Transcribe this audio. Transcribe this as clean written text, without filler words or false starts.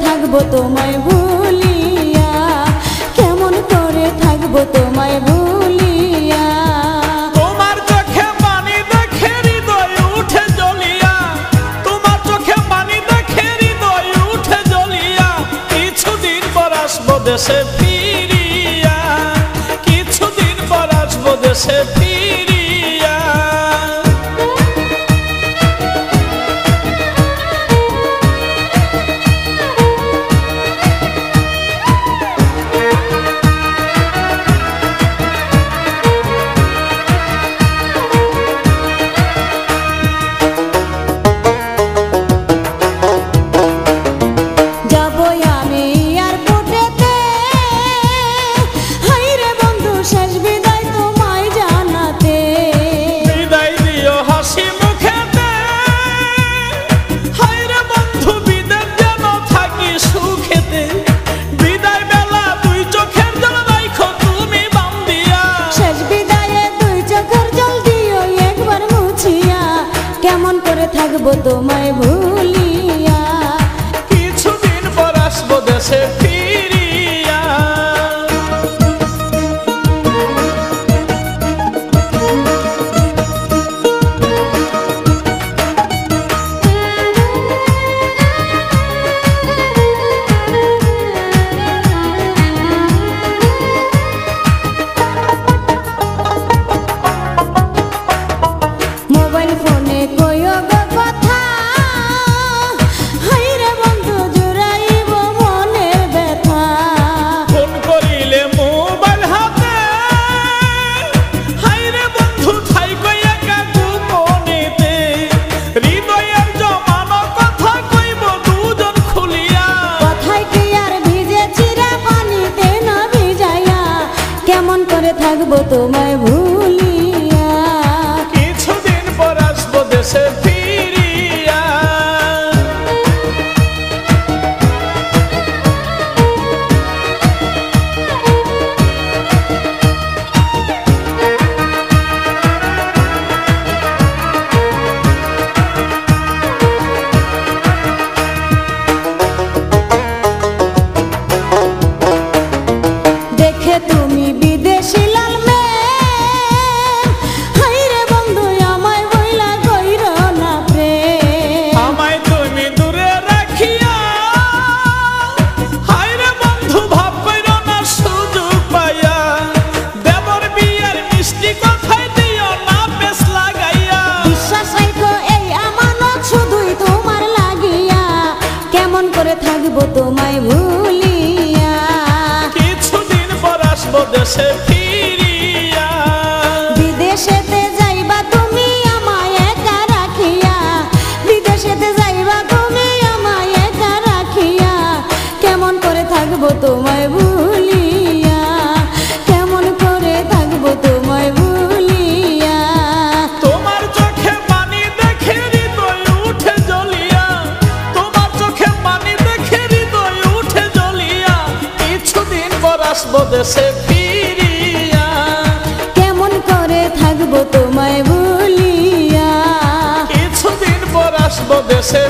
থাকবো তোমায় ভুলিয়া, কেমন করে থাকবো তোমায় ভুলিয়া। তোমার চোখে পানি দেখে হৃদয় উঠে জ্বলিয়া, তোমার চোখে পানি দেখে হৃদয় উঠে জ্বলিয়া। কিছুদিন পর আসবো দেশে ফিরিয়া, কিছুদিন পর আসবো দেশে ফিরিয়া। কেমন করে থাকবো তোমায় ভুলিয়া, কিছুদিন পর আসবো দেশে ফিরিয়া। মোবাইল ফোনে কইও গো কথা, হাইরে বন্ধু জুড়াইব মনের ব্যথা। ফোন করিলে মোবাইল হাতে, হাইরে বন্ধু থাইকো একা গোপনেতে। হৃদয়ের জমানো কথা কইব দুজন খুলিয়া, কথায় কি আর ভিজে চিরা পানিতে না ভিজাইয়া। কেমন করে থাকবো তোমায় ভুলিয়া, কিছুদিন পর আসবো দেশে ফিরিয়া। দেখে তুমি বিদেশি লাল মেয়ে, হাইরে বন্ধু আমায় বইলা কইর না প্রেম। আমায় তুমি দূরে রাখিয়া, হায়রে বন্ধু ভাব কইরো না সুযোগ পাইয়া। দেবর বিয়ের মিষ্টি কথাই দিও না পেছ লাগাইয়া। বিশ্বাস রাখো এই আমানত শুধুই তোমার লাগিয়া, কেমন করে থাকবো তোমায় ভুলিয়া, কিছুদিন পর আসবো দেশে ফিরিয়া। বিদেশেতে যাইবা তুমি আমায় একা রাখিয়া, বিদেশেতে যাইবা তুমি আমায় একা রাখিয়া। কেমন করে থাকবো তোমায় ভুলিয়া, কেমন করে থাকবো তোমায় ভুলিয়া। তোমার চোখে পানি দেখে হৃদয় উঠে জ্বলিয়া, তোমার চোখে পানি দেখে হৃদয় উঠে জ্বলিয়া। কিছুদিন পর আসবো দেশে ফিরিয়া, কেমন করে থাকবো তোমায় ভুলিয়া, কিছুদিন পর আসবো দেশে।